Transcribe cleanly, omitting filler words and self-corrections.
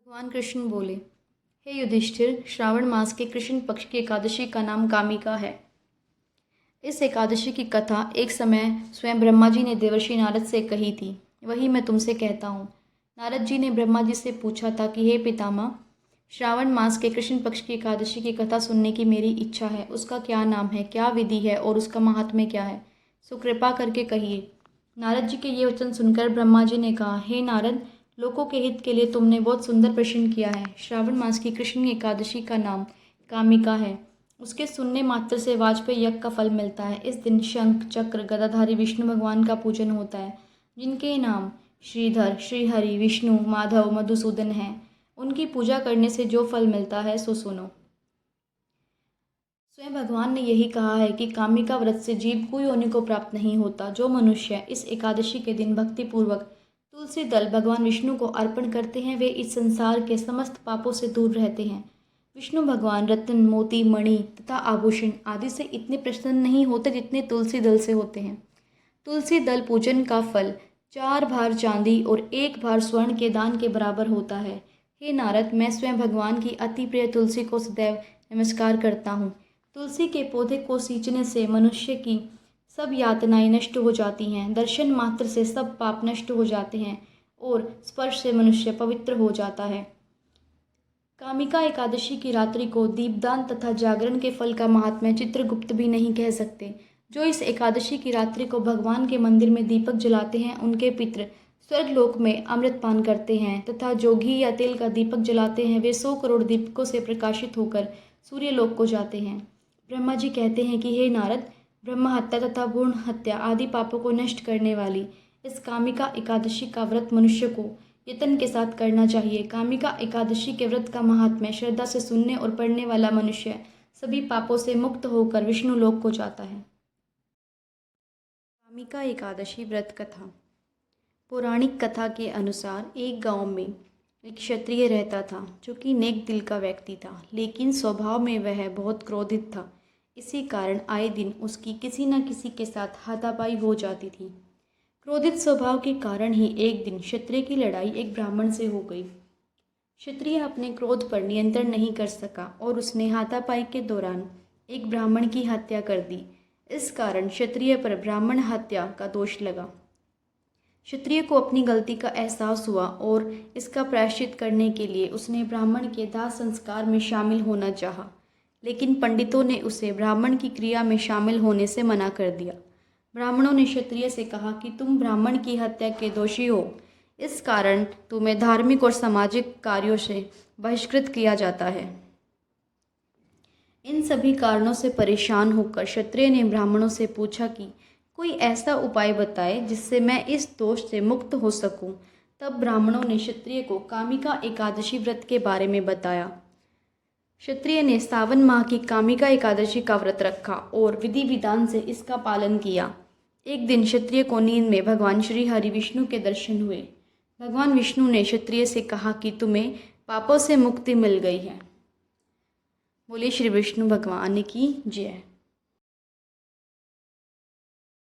भगवान कृष्ण बोले, हे युधिष्ठिर, श्रावण मास के कृष्ण पक्ष की एकादशी का नाम कामिका है। इस एकादशी की कथा एक समय स्वयं ब्रह्मा जी ने देवर्षि नारद से कही थी। वही मैं तुमसे कहता हूँ। नारद जी ने ब्रह्मा जी से पूछा था कि हे पितामह, श्रावण मास के कृष्ण पक्ष की एकादशी की कथा सुनने की मेरी इच्छा है। उसका क्या नाम है, क्या विधि है और उसका महात्म्य क्या है? सो कृपा करके कहिए। नारद जी के ये वचन सुनकर ब्रह्मा जी ने कहा, हे नारद, लोगों के हित के लिए तुमने बहुत सुंदर प्रश्न किया है। श्रावण मास की कृष्ण एकादशी का नाम कामिका है। उसके सुनने मात्र से वाजपेयी यज्ञ का फल मिलता है। इस दिन शंख चक्र गदाधारी विष्णु भगवान का पूजन होता है, जिनके नाम श्रीधर, श्रीहरि, विष्णु, माधव, मधुसूदन हैं। उनकी पूजा करने से जो फल मिलता है सो सुनो। स्वयं भगवान ने यही कहा है कि कामिका व्रत से जीव कोई होने को प्राप्त नहीं होता। जो मनुष्य इस एकादशी के दिन भक्तिपूर्वक तुलसी दल भगवान विष्णु को अर्पण करते हैं, वे इस संसार के समस्त पापों से दूर रहते हैं। विष्णु भगवान रत्न, मोती, मणि तथा आभूषण आदि से इतने प्रसन्न नहीं होते जितने तुलसी दल से होते हैं। तुलसी दल पूजन का फल 4 भार चांदी और 1 भार स्वर्ण के दान के बराबर होता है। हे नारद, मैं स्वयं भगवान की अति प्रिय तुलसी को सदैव नमस्कार करता हूँ। तुलसी के पौधे को सींचने से मनुष्य की सब यातनाएं नष्ट हो जाती हैं। दर्शन मात्र से सब पाप नष्ट हो जाते हैं और स्पर्श से मनुष्य पवित्र हो जाता है। कामिका एकादशी की रात्रि को दीपदान तथा जागरण के फल का महात्म्य चित्रगुप्त भी नहीं कह सकते। जो इस एकादशी की रात्रि को भगवान के मंदिर में दीपक जलाते हैं, उनके पितृ स्वर्गलोक में अमृत पान करते हैं तथा जो घी या तेल का दीपक जलाते हैं, वे 100 करोड़ दीपकों से प्रकाशित होकर सूर्यलोक को जाते हैं। ब्रह्मा जी कहते हैं कि हे नारद, ब्रह्म हत्या तथा भ्रूण हत्या आदि पापों को नष्ट करने वाली इस कामिका एकादशी का व्रत मनुष्य को यत्न के साथ करना चाहिए। कामिका एकादशी के व्रत का महात्म्य श्रद्धा से सुनने और पढ़ने वाला मनुष्य सभी पापों से मुक्त होकर विष्णु लोक को जाता है। कामिका एकादशी व्रत कथा। पौराणिक कथा के अनुसार एक गांव में एक क्षत्रिय रहता था, जो कि नेक दिल का व्यक्ति था, लेकिन स्वभाव में वह बहुत क्रोधित था। इसी कारण आए दिन उसकी किसी न किसी के साथ हाथापाई हो जाती थी। क्रोधित स्वभाव के कारण ही एक दिन क्षत्रिय की लड़ाई एक ब्राह्मण से हो गई। क्षत्रिय अपने क्रोध पर नियंत्रण नहीं कर सका और उसने हाथापाई के दौरान एक ब्राह्मण की हत्या कर दी। इस कारण क्षत्रिय पर ब्राह्मण हत्या का दोष लगा। क्षत्रिय को अपनी गलती का एहसास हुआ और इसका प्रायश्चित करने के लिए उसने ब्राह्मण के दाह संस्कार में शामिल होना चाहा, लेकिन पंडितों ने उसे ब्राह्मण की क्रिया में शामिल होने से मना कर दिया। ब्राह्मणों ने क्षत्रिय से कहा कि तुम ब्राह्मण की हत्या के दोषी हो, इस कारण तुम्हें धार्मिक और सामाजिक कार्यों से बहिष्कृत किया जाता है। इन सभी कारणों से परेशान होकर क्षत्रिय ने ब्राह्मणों से पूछा कि कोई ऐसा उपाय बताए जिससे मैं इस दोष से मुक्त हो सकूं। तब ब्राह्मणों ने क्षत्रिय को कामिका एकादशी व्रत के बारे में बताया। क्षत्रिय ने सावन माह की कामिका एकादशी का व्रत रखा और विधि विधान से इसका पालन किया। एक दिन क्षत्रिय को नींद में भगवान श्री हरि विष्णु के दर्शन हुए। भगवान विष्णु ने क्षत्रिय से कहा कि तुम्हें पापों से मुक्ति मिल गई है। बोले श्री विष्णु भगवान की जय।